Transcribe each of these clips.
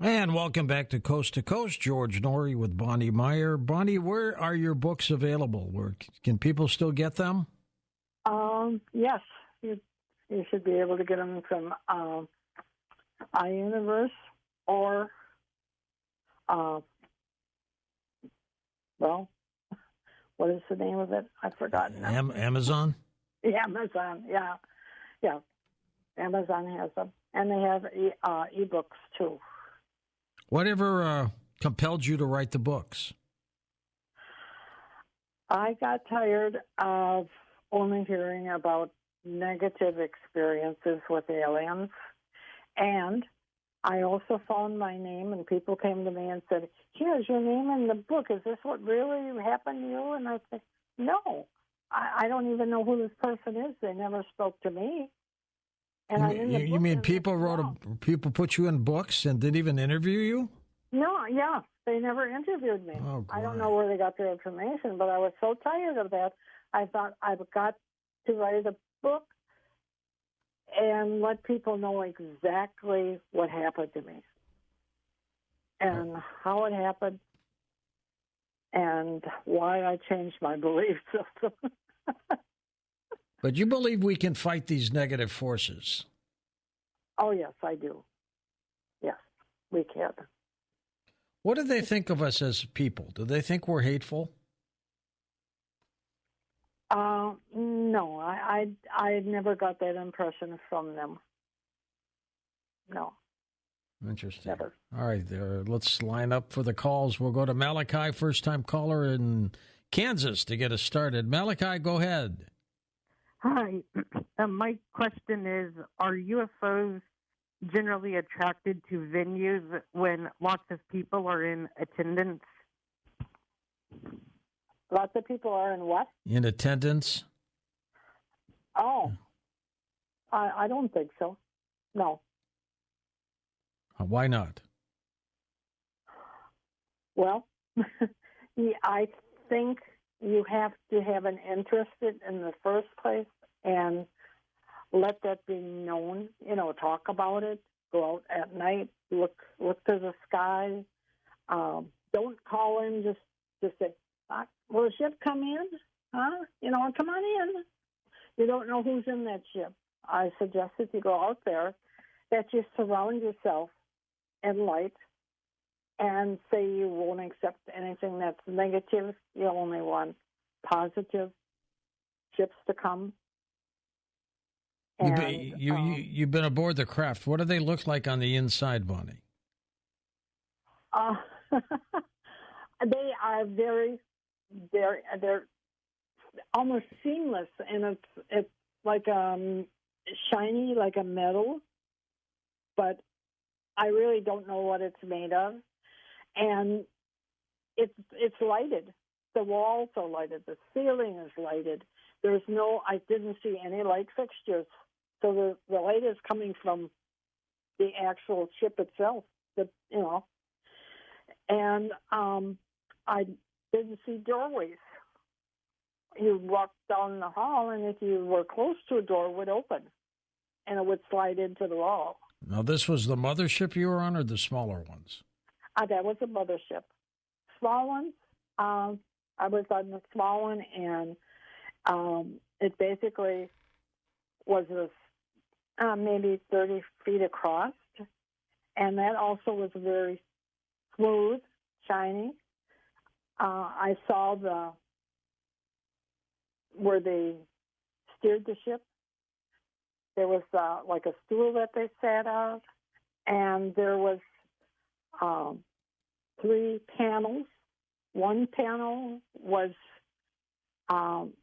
And welcome back to Coast. George Norrie with Bonnie Meyer. Bonnie, where are your books available? Where can people still get them? Yes, you should be able to get them from iUniverse or, well, what is the name of it? I've forgotten now. Amazon? Yeah, Amazon, yeah. Amazon has them. And they have ebooks, too. Whatever compelled you to write the books? I got tired of only hearing about negative experiences with aliens. And I also found my name, and people came to me and said, here's your name in the book. Is this what really happened to you? And I said, no. I don't even know who this person is. They never spoke to me. And you mean people people put you in books and didn't even interview you? No, yeah, they never interviewed me. Oh, I don't know where they got their information, but I was so tired of that. I thought I've got to write a book and let people know exactly what happened to me and how it happened and why I changed my belief system. But you believe we can fight these negative forces? Oh, yes, I do. Yes, we can. What do they think of us as people? Do they think we're hateful? No, I never got that impression from them. No. Interesting. Never. All right, let's line up for the calls. We'll go to Malachi, first-time caller in Kansas, to get us started. Malachi, go ahead. Hi. My question is, are UFOs generally attracted to venues when lots of people are in attendance? Lots of people are in what? In attendance? Oh, I don't think so. No. Why not? Well, I think you have to have an interest in the first place and let that be known. Talk about it. Go out at night. Look to the sky. Don't call in. Just say, "Will the ship come in? Huh? Come on in." You don't know who's in that ship. I suggest that you go out there, that you surround yourself in light, and say you won't accept anything that's negative. You only want positive ships to come. And, you've been aboard the craft. What do they look like on the inside, Bonnie? They are they're almost seamless, and it's like shiny, like a metal, but I really don't know what it's made of. And it's lighted. The walls are lighted. The ceiling is lighted. I didn't see any light fixtures. So the light is coming from the actual ship itself. And I didn't see doorways. You walked down the hall, and if you were close to a door, it would open, and it would slide into the wall. Now, this was the mothership you were on, or the smaller ones? That was a mothership. Small ones, I was on the small one, and it basically was maybe 30 feet across, and that also was very smooth, shiny. I saw where they steered the ship. There was like a stool that they sat on, and there was 3 panels. One panel was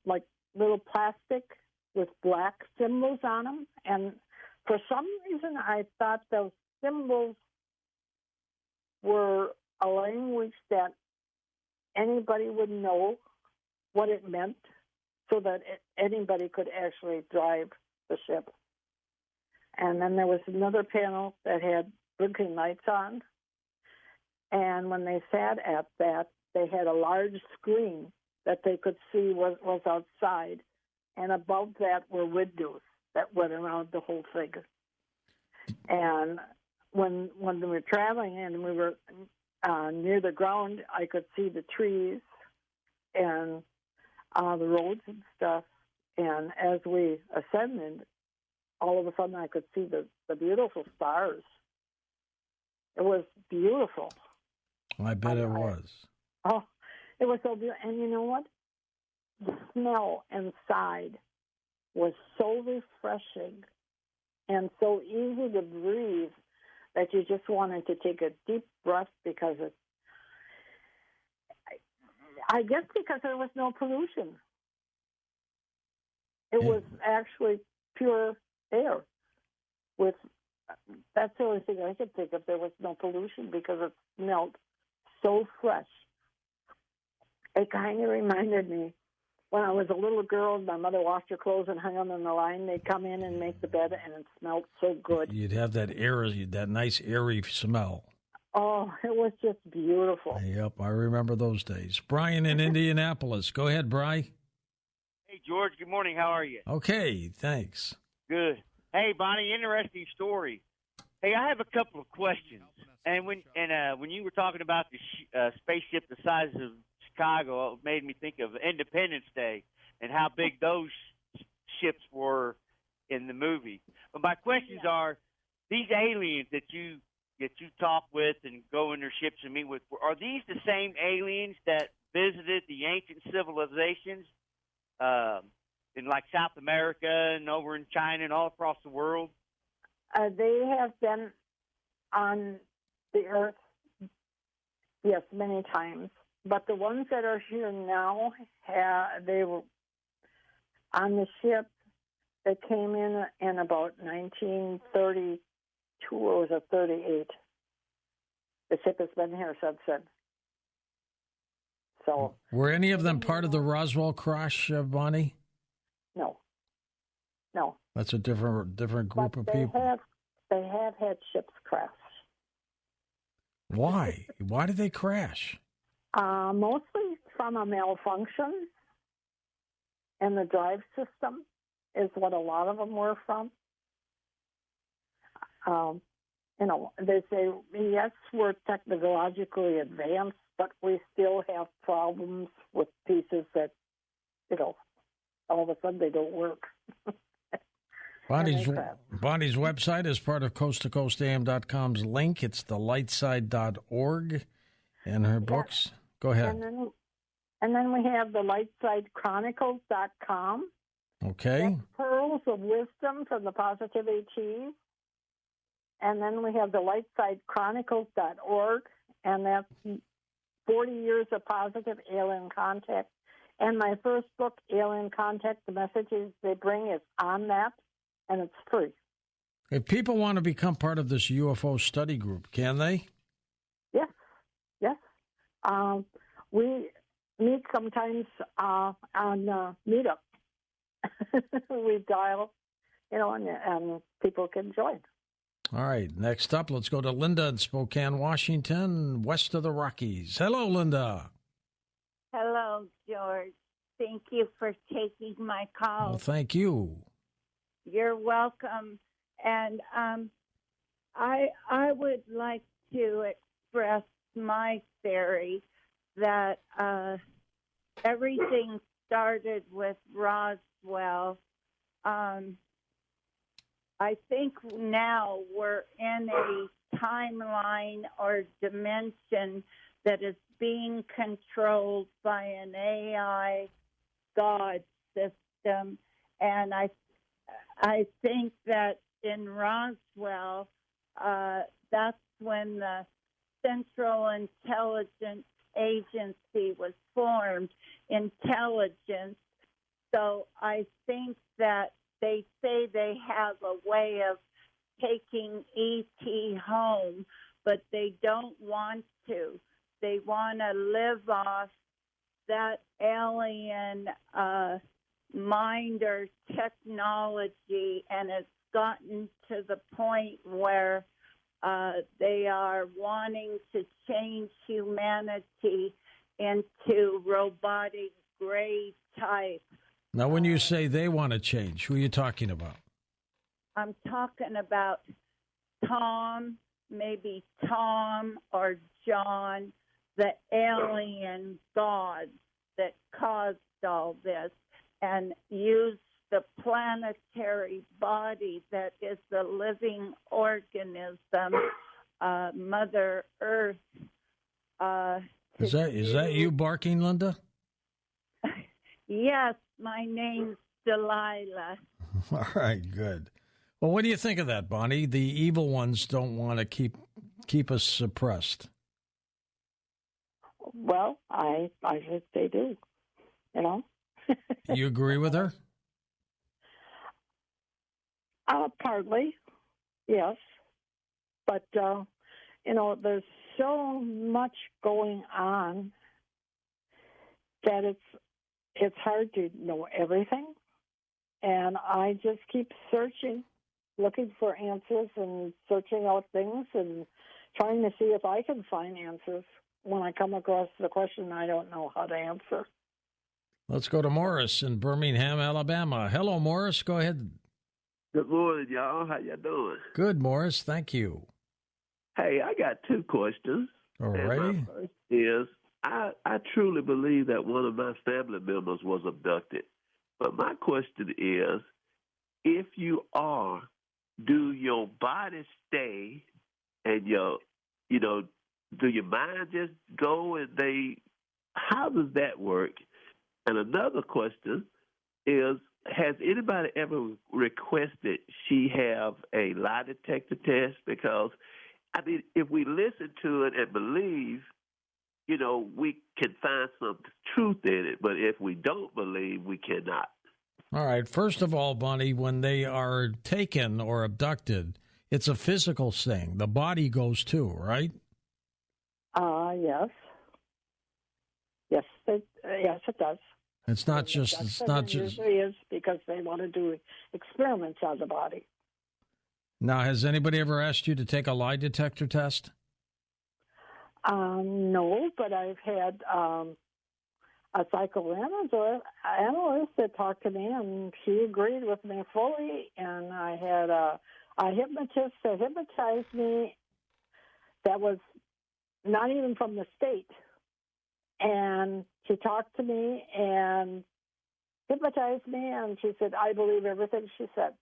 like little plastic with black symbols on them, and for some reason I thought those symbols were a language that anybody would know what it meant, so that anybody could actually drive the ship. And then there was another panel that had blinking lights on. And when they sat at that, they had a large screen that they could see what was outside. And above that were windows that went around the whole thing. And when we were traveling and we were near the ground, I could see the trees and the roads and stuff. And as we ascended, all of a sudden I could see the beautiful stars. It was beautiful. I bet it was. Oh, it was so beautiful. And you know what? The smell inside was so refreshing and so easy to breathe that you just wanted to take a deep breath because I guess because there was no pollution. It was actually pure air. That's the only thing I could think of. There was no pollution because it smelled so fresh. It kind of reminded me when I was a little girl and my mother washed her clothes and hung them in the line. They'd come in and make the bed, and it smelled so good. You'd have that nice airy smell. Oh, it was just beautiful. Yep, I remember those days. Brian in Indianapolis. Go ahead, Bri. Hey, George. Good morning. How are you? Okay, thanks. Good. Hey, Bonnie. Interesting story. Hey, I have a couple of questions. And when you were talking about the spaceship the size of Chicago, it made me think of Independence Day and how big those ships were in the movie. But my questions are: these aliens that you talk with and go in their ships and meet with, are these the same aliens that visited the ancient civilizations in like South America and over in China and all across the world? They have been on the Earth, yes, many times. But the ones that are here now, they were on the ship that came in about 1932 or was it 38. The ship has been here since then. So, were any of them part of the Roswell crash, Bonnie? No. That's a different group of people. They have had ships crash. Why? Why did they crash? Mostly from a malfunction in the drive system is what a lot of them were from. They say, yes, we're technologically advanced, but we still have problems with pieces that, all of a sudden they don't work. Bonnie's website is part of coasttocoastam.com's link. It's thelightside.org and her books. Go ahead. And then we have the lightsidechronicles.com. Okay. That's Pearls of Wisdom from the Positivity Teas. And then we have the lightsidechronicles.org, and that's 40 years of positive alien contact. And my first book, Alien Contact, the messages they bring, is on that, and it's free. If people want to become part of this UFO study group, can they? Yes. We meet sometimes on Meetup. We dial, and people can join. All right. Next up, let's go to Linda in Spokane, Washington, west of the Rockies. Hello, Linda. Hello, George. Thank you for taking my call. Well, thank you. You're welcome. And I would like to express my theory that everything started with Roswell. I think now we're in a timeline or dimension that is being controlled by an AI God system, and I think that in Roswell, that's when the Central Intelligence Agency was formed, intelligence. So I think that they say they have a way of taking E.T. home, but they don't want to. They want to live off that alien mind or technology, and it's gotten to the point where they are wanting to change humanity into robotic gray type. Now, when you say they want to change, who are you talking about? I'm talking about Tom maybe Tom or John, the alien gods that caused all this, and use the planetary body that is the living organism, Mother Earth. Is that you barking, Linda? Yes, my name's Delilah. All right, good. Well, what do you think of that, Bonnie? The evil ones don't want to keep us suppressed. Well, I think they do. You know. You agree with her? Partly, yes. But there's so much going on that it's hard to know everything. And I just keep searching, looking for answers and searching out things and trying to see if I can find answers when I come across the question I don't know how to answer. Let's go to Morris in Birmingham, Alabama. Hello, Morris. Go ahead. Good morning, y'all. How y'all doing? Good, Morris. Thank you. Hey, I got two questions. All righty. My first is, I truly believe that one of my family members was abducted. But my question is, if you are, do your body stay and do your mind just go and how does that work? And another question is, has anybody ever requested she have a lie detector test? Because, I mean, if we listen to it and believe, we can find some truth in it. But if we don't believe, we cannot. All right. First of all, Bonnie, when they are taken or abducted, it's a physical thing. The body goes too, right? Yes. Yes, it does. It's not just. It usually is because they want to do experiments on the body. Now, has anybody ever asked you to take a lie detector test? No, but I've had a psychoanalyst that talked to me, and she agreed with me fully. And I had a hypnotist that hypnotized me that was not even from the state. And she talked to me and hypnotized me, and she said, I believe everything she said.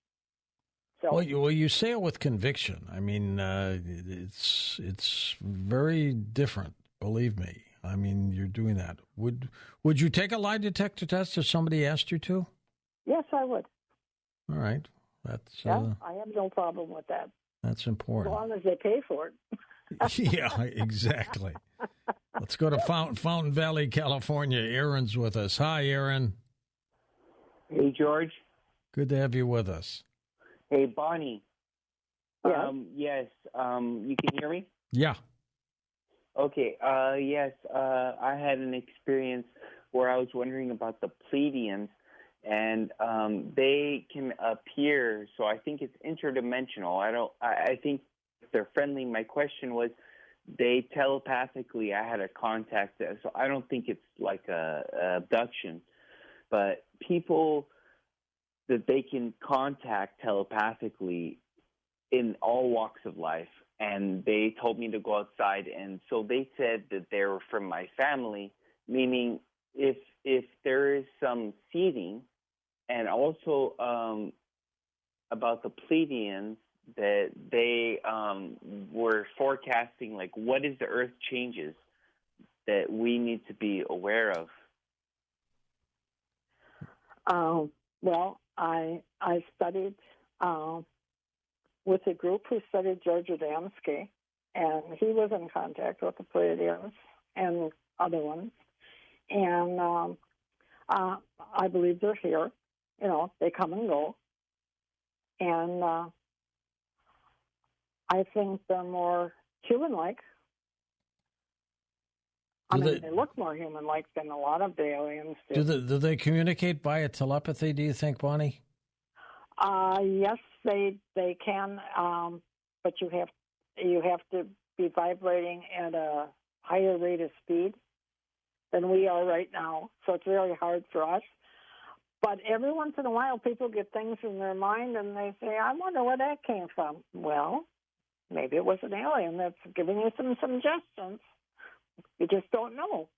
So, well, you say it with conviction. I mean, it's very different, believe me. I mean, you're doing that. Would you take a lie detector test if somebody asked you to? Yes, I would. All right. That's I have no problem with that. That's important. As long as they pay for it. Yeah, exactly. Let's go to Fountain Valley, California. Aaron's with us. Hi, Aaron. Hey, George. Good to have you with us. Hey, Bonnie. Yeah. Yes. You can hear me? Yeah. Okay. Yes. I had an experience where I was wondering about the Pleiadians, and they can appear. So I think it's interdimensional. I think they're friendly. My question was, they telepathically. I had a contact, so I don't think it's like a abduction, but people that they can contact telepathically in all walks of life. And they told me to go outside. And so they said that they were from my family, meaning if there is some seeding, and also about the Pleiadians, that they were forecasting, like, what is the Earth changes that we need to be aware of? Well, I studied with a group who studied George Adamski, and he was in contact with the Pleiadians and other ones. And I believe they're here. They come and go. And I think they're more human-like. They look more human-like than a lot of the aliens do. Do they communicate via telepathy, do you think, Bonnie? Yes, they can, but you have to be vibrating at a higher rate of speed than we are right now. So it's very hard for us. But every once in a while, people get things in their mind, and they say, "I wonder where that came from." Well, Maybe it was an alien that's giving you some suggestions. You just don't know.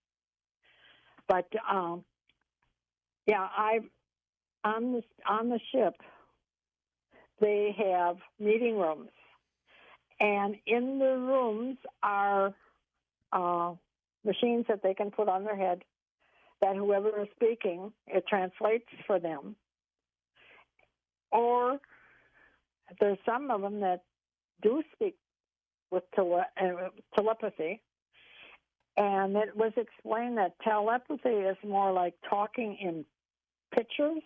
But yeah, on the ship they have meeting rooms, and in the rooms are machines that they can put on their head. That whoever is speaking, it translates for them. Or there's some of them that do speak with telepathy. And it was explained that telepathy is more like talking in pictures.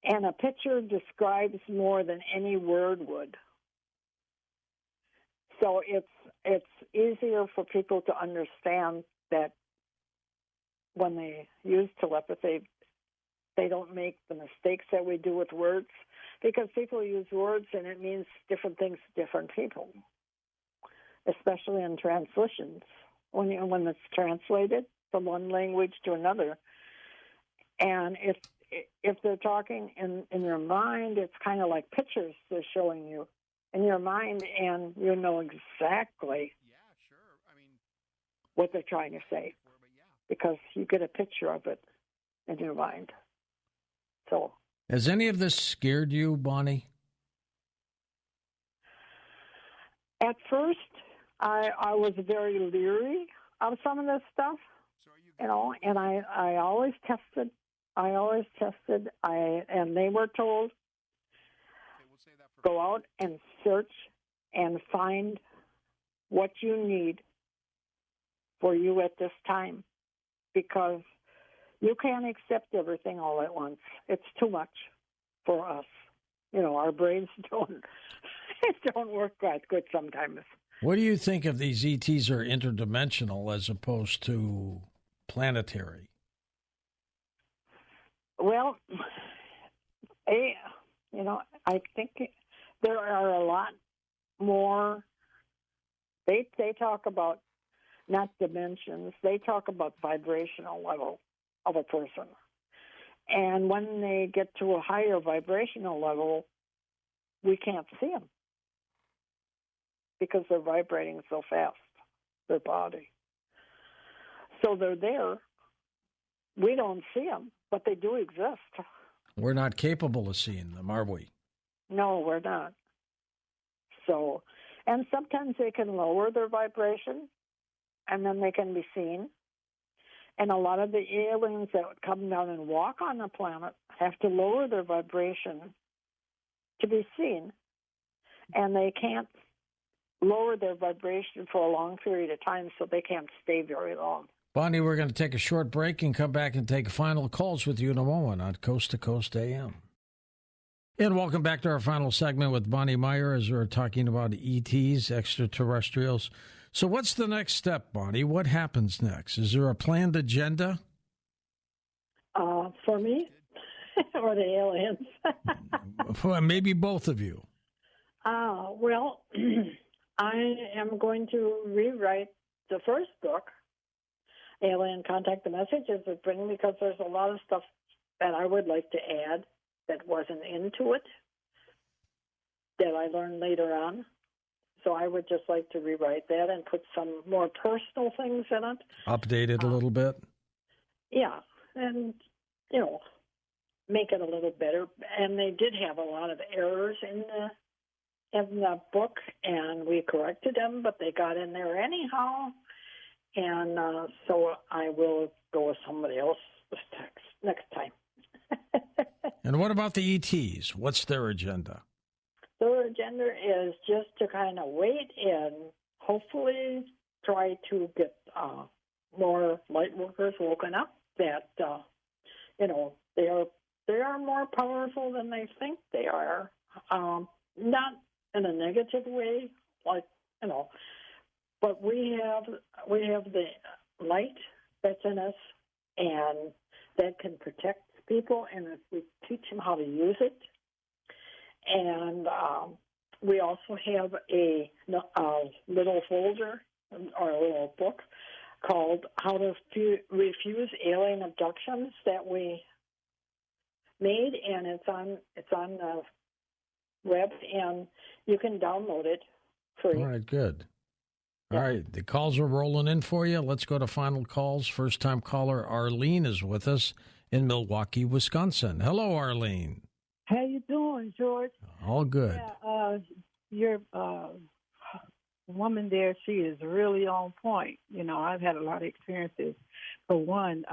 And a picture describes more than any word would. So it's easier for people to understand that when they use telepathy, they don't make the mistakes that we do with words, because people use words and it means different things to different people, especially in translations. When it's translated from one language to another, and if they're talking in your mind, it's kind of like pictures they're showing you in your mind, and you know exactly what they're trying to say because you get a picture of it in your mind. So, has any of this scared you, Bonnie? At first, I was very leery of some of this stuff, and I always tested. And they were told, go out and search and find what you need for you at this time, because you can't accept everything all at once. It's too much for us. Our brains don't work that good sometimes. What do you think if these ETs are interdimensional as opposed to planetary? Well, I think there are a lot more. They talk about not dimensions. They talk about vibrational level of a person. And when they get to a higher vibrational level, we can't see them because they're vibrating so fast, their body. So they're there. We don't see them, but they do exist. We're not capable of seeing them, are we? No, we're not. So, and sometimes they can lower their vibration, and then they can be seen. And a lot of the aliens that would come down and walk on the planet have to lower their vibration to be seen. And they can't lower their vibration for a long period of time, so they can't stay very long. Bonnie, we're going to take a short break and come back and take final calls with you in a moment on Coast to Coast AM. And welcome back to our final segment with Bonnie Myer as we're talking about ETs, extraterrestrials. So what's the next step, Bonnie? What happens next? Is there a planned agenda? For me or the aliens? Well, maybe both of you. Well, I am going to rewrite the first book, Alien Contact the Messages That Bring, because there's a lot of stuff that I would like to add that wasn't into it that I learned later on. So I would just like to rewrite that and put some more personal things in it. Update it a little bit? Yeah, and, make it a little better. And they did have a lot of errors in the book, and we corrected them, but they got in there anyhow. And so I will go with somebody else next time. And what about the ETs? What's their agenda? Their agenda is just to kind of wait and hopefully try to get more light workers woken up that, they are more powerful than they think they are. Not in a negative way, but we have the light that's in us, and that can protect people, and if we teach them how to use it. And we also have a little folder or a little book called How to Refuse Alien Abductions that we made, and it's on web, and you can download it free. All right, good. Yeah. All right, the calls are rolling in for you. Let's go to final calls. First-time caller Arlene is with us in Milwaukee, Wisconsin. Hello, Arlene. How you doing, George? All good. Yeah, your woman there, she is really on point. You know, I've had a lot of experiences. For one,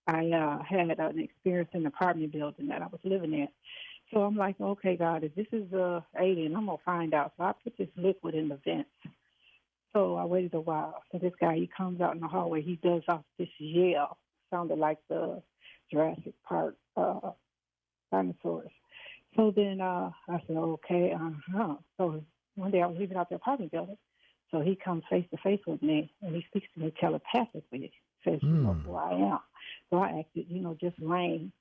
I had an experience in an apartment building that I was living in. So I'm like, okay, God, if this is a alien, I'm going to find out. So I put this liquid in the vents. So I waited a while. So this guy, he comes out in the hallway. He does off this yell. Sounded like the Jurassic Park dinosaurs. So then I said, okay, So one day I was leaving out the apartment building. So he comes face to face with me, and he speaks to me telepathically. Says, you know who I am. So I acted, just lame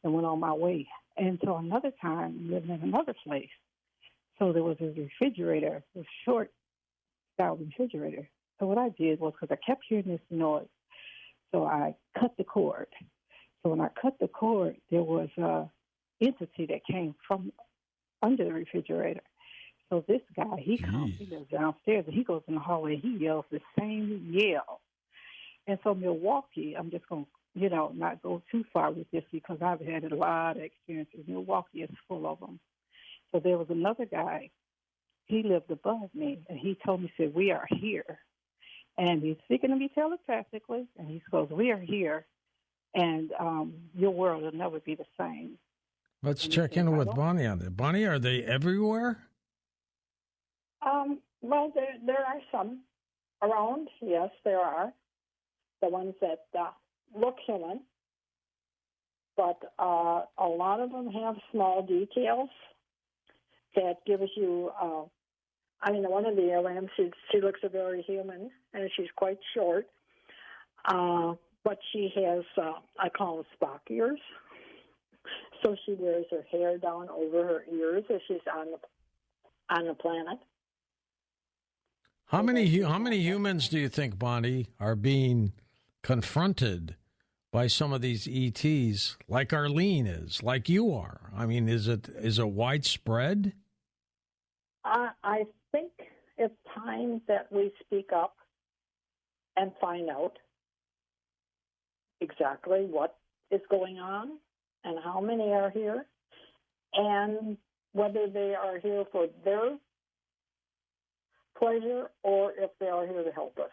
and went on my way. And so another time, living in another place. So there was a refrigerator, a short style refrigerator. So what I did was, because I kept hearing this noise, so I cut the cord. So when I cut the cord, there was a entity that came from under the refrigerator. So this guy, he comes, he lives downstairs, and he goes in the hallway, he yells the same yell. And so Milwaukee, I'm just going to, not go too far with this because I've had a lot of experiences. Milwaukee is full of them. So there was another guy, he lived above me, and he told me, said, we are here. And he's speaking to me telepathically, and he goes, we are here, and your world will never be the same. Let's check in with Bonnie on that. Bonnie, are they everywhere? Well, there are some around. Yes, there are. The ones that look human. But a lot of them have small details that gives you, one of the aliens, she looks very human, and she's quite short. But she has, I call them Spock ears. So she wears her hair down over her ears as she's on the planet. How many humans do you think, Bonnie, are being confronted by some of these ETs, like Arlene is, like you are? I mean, is it widespread? I think it's time that we speak up and find out exactly what is going on and how many are here, and whether they are here for their pleasure or if they are here to help us.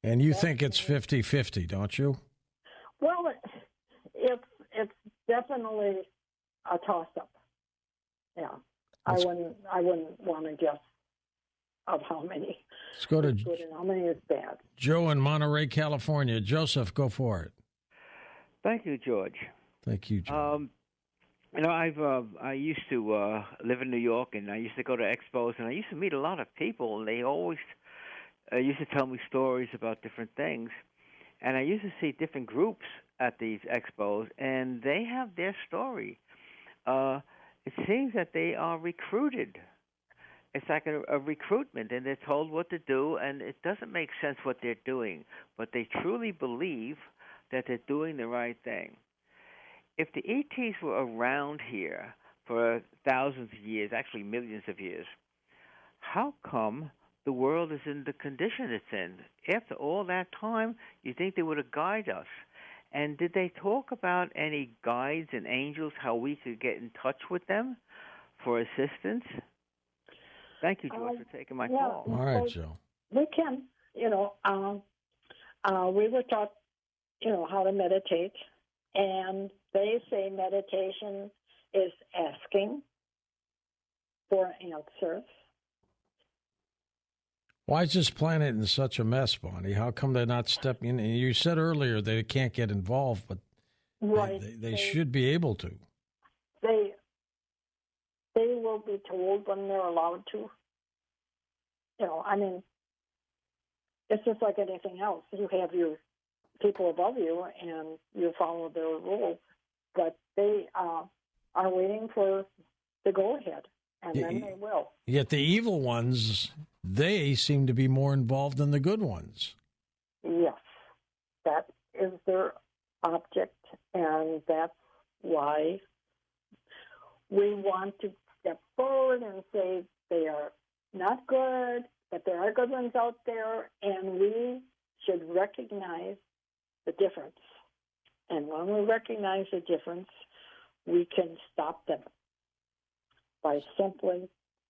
And you think it's 50-50, don't you? Well, it's definitely a toss-up. Yeah, I wouldn't want to guess of how many. Let's go to good and how many is bad. Joe in Monterey, California. Joseph, go for it. Thank you, George. Thank you, Joe. I used to live in New York, and I used to go to expos, and I used to meet a lot of people, and they always used to tell me stories about different things. And I used to see different groups at these expos, and they have their story. It seems that they are recruited. It's like a recruitment, and they're told what to do, and it doesn't make sense what they're doing, but they truly believe that they're doing the right thing. If the ETs were around here for thousands of years, actually millions of years, how come the world is in the condition it's in? After all that time, you think they would have guided us. And did they talk about any guides and angels, how we could get in touch with them for assistance? Thank you, George, for taking my call. All right, Joe. We can, we were taught, how to meditate. And they say meditation is asking for answers. Why is this planet in such a mess, Bonnie? How come they're not stepping in? You said earlier they can't get involved, but right. they should be able to. They will be told when they're allowed to. It's just like anything else. You have your people above you, and you follow their rules. But they are waiting for the go-ahead, and then they will. Yet the evil ones, they seem to be more involved than the good ones. Yes, that is their object, and that's why we want to step forward and say they are not good, but there are good ones out there, and we should recognize the difference. And when we recognize the difference, we can stop them by simply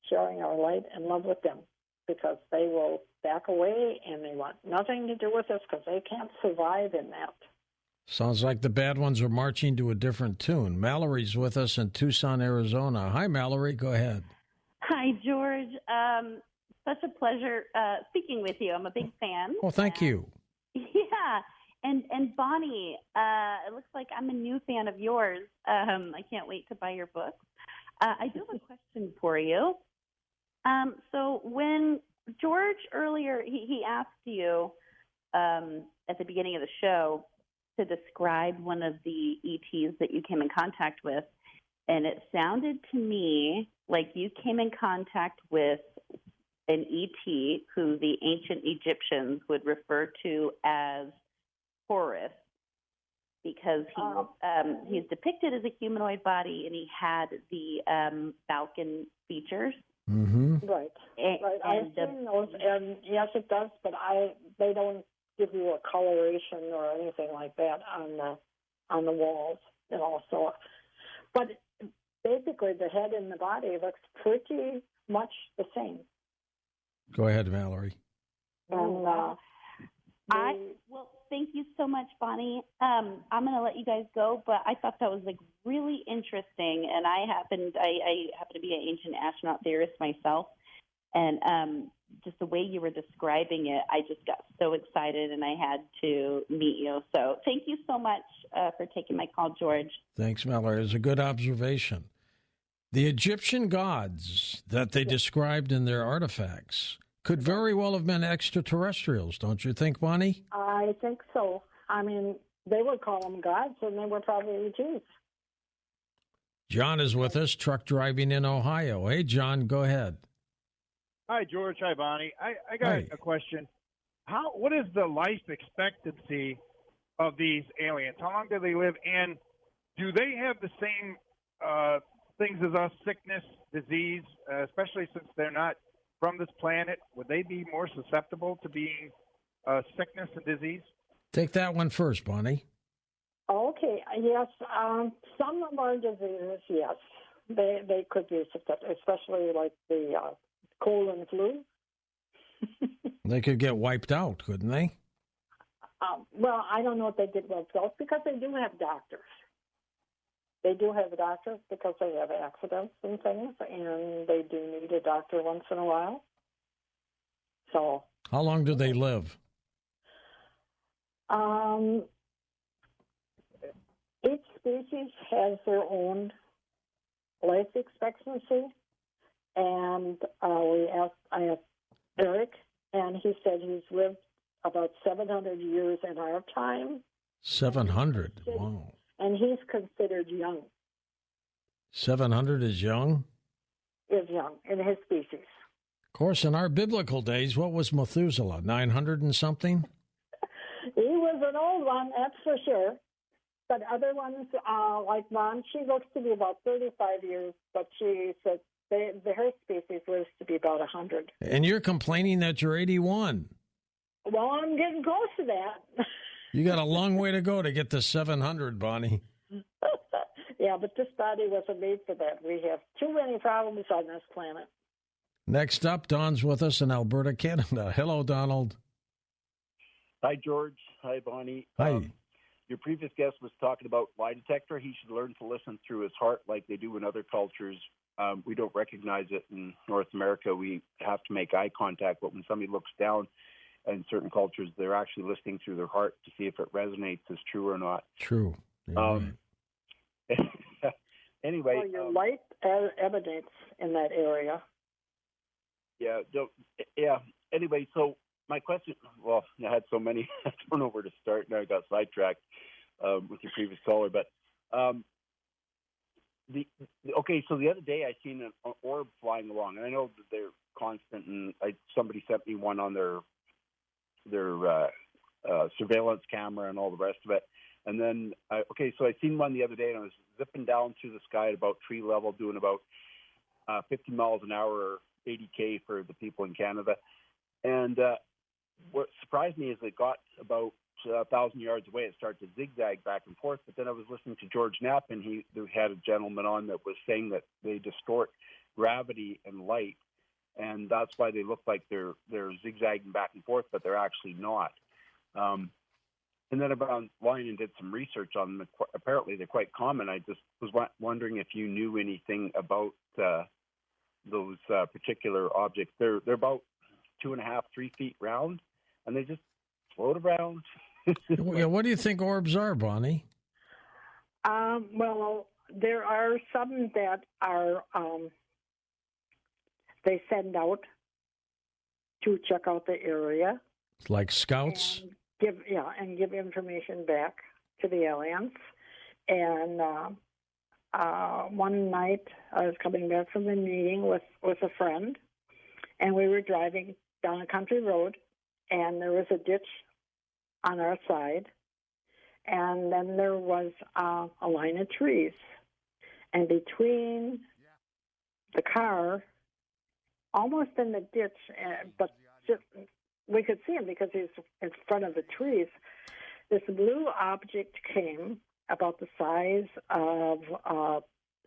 sharing our light and love with them, because they will back away and they want nothing to do with us because they can't survive in that. Sounds like the bad ones are marching to a different tune. Mallory's with us in Tucson, Arizona. Hi, Mallory. Go ahead. Hi, George. Such a pleasure speaking with you. I'm a big fan. Well, thank you. Yeah. And Bonnie, it looks like I'm a new fan of yours. I can't wait to buy your book. I do have a question for you. So when George earlier, he asked you at the beginning of the show to describe one of the ETs that you came in contact with, and it sounded to me like you came in contact with an ET who the ancient Egyptians would refer to as Horus, because he's depicted as a humanoid body and he had the falcon features. Mm-hmm. Right. Right. I've seen those, and yes, it does, but they don't give you a coloration or anything like that on the walls, So, but basically, the head and the body looks pretty much the same. Go ahead, Mallory. And, well, thank you so much, Bonnie. I'm going to let you guys go, but I thought that was really interesting, and I happen to be an ancient astronaut theorist myself, and just the way you were describing it, I just got so excited, and I had to meet you. So thank you so much for taking my call, George. Thanks, Mallory. It was a good observation. The Egyptian gods that they described in their artifacts could very well have been extraterrestrials, don't you think, Bonnie? I think so. I mean, they would call them gods, and they were probably Jews. John is with us, truck driving in Ohio. Hey, John, go ahead. Hi, George. Hi, Bonnie. I got a question. What is the life expectancy of these aliens? How long do they live? And do they have the same things as us, sickness, disease, especially since they're not from this planet? Would they be more susceptible to being sickness and disease? Take that one first, Bonnie. Okay, yes. Some of our diseases, yes, they could be susceptible, especially like the cold and flu. They could get wiped out, couldn't they? Well, I don't know if they get wiped out because they do have doctors. They do have doctors because they have accidents and things, and they do need a doctor once in a while. So, how long do they live? Each species has their own life expectancy, and I asked Eric, and he said he's lived about 700 years in our time. 700? Wow. And he's considered young. 700 is young? Is young in his species. Of course, in our biblical days, what was Methuselah, 900 and something? He was an old one, that's for sure. But other ones, like Mom, she looks to be about 35 years, but she said her species lives to be about 100. And you're complaining that you're 81. Well, I'm getting close to that. You got a long way to go to get to 700, Bonnie. Yeah, but this body wasn't made for that. We have too many problems on this planet. Next up, Don's with us in Alberta, Canada. Hello, Donald. Hi, George. Hi, Bonnie. Hi. Your previous guest was talking about lie detector. He should learn to listen through his heart like they do in other cultures. We don't recognize it in North America. We have to make eye contact, but when somebody looks down in certain cultures, they're actually listening through their heart to see if it resonates as true or not. True. Anyway. Well, your light emanates in that area. Yeah. Yeah. Anyway, so my question, well, I had so many, I don't know where to start. Now I got sidetracked with your previous caller. But so the other day I seen an orb flying along, and I know that they're constant, and somebody sent me one on their surveillance camera and all the rest of it. And then, so I seen one the other day, and I was zipping down through the sky at about tree level, doing about 50 miles an hour, or 80K for the people in Canada. And what surprised me is it got about 1,000 yards away. It started to zigzag back and forth. But then I was listening to George Knapp, and he had a gentleman on that was saying that they distort gravity and light, and that's why they look like they're zigzagging back and forth, but they're actually not. And then I went online and did some research on them. Apparently, they're quite common. I just was wondering if you knew anything about those particular objects. They're about 2.5, 3 feet round, and they just float around. What do you think orbs are, Bonnie? Well, there are some that are they send out to check out the area, like scouts. And give information back to the aliens. And one night I was coming back from the meeting with a friend, and we were driving down a country road, and there was a ditch on our side, and then there was a line of trees, and between the car, almost in the ditch, but just we could see him because he's in front of the trees. This blue object came about the size of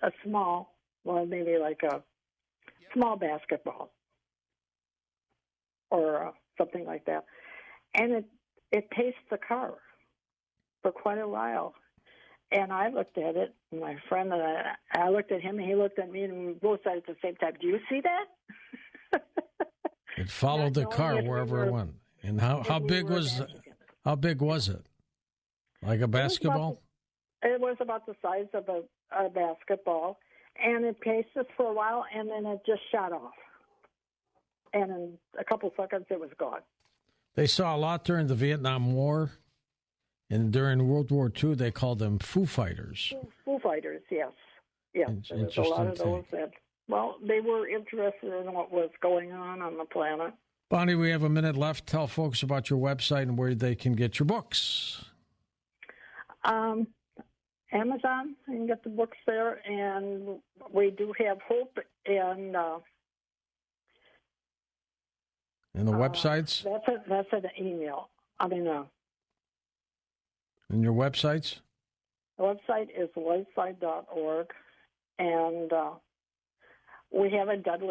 a small, well, maybe like a small basketball or something like that. And it paced the car for quite a while. And I looked at it, and my friend and I looked at him, and he looked at me, and we both said at the same time, "Do you see that?" It followed the car wherever it went. And how big was it? Like a basketball? It was about the size of a basketball, and it paced us for a while, and then it just shot off. And in a couple seconds, it was gone. They saw a lot during the Vietnam War, and during World War II, they called them Foo Fighters. Foo Fighters, yes. Yeah, there was a lot of those that, well, they were interested in what was going on the planet. Bonnie, we have a minute left. Tell folks about your website and where they can get your books. Amazon, you can get the books there, and we do have Hope and the websites? That's an email. And your websites? The website is lightside.org, and we haven't done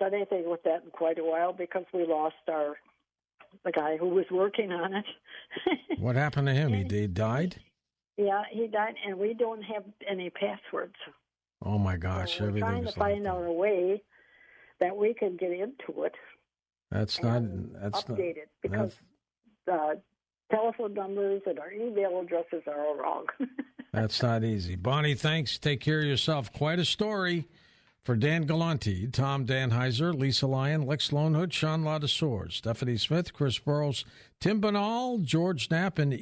anything with that in quite a while because we lost the guy who was working on it. What happened to him? He died? Yeah, he died, and we don't have any passwords. Oh my gosh! So we're trying to find out a way that we can get into it. That's update it because the telephone numbers and our email addresses are all wrong. That's not easy. Bonnie, thanks. Take care of yourself. Quite a story. For Dan Galante, Tom Danheiser, Lisa Lyon, Lex Lonehood, Sean Ladesor, Stephanie Smith, Chris Burrows, Tim Banal, George Knapp, and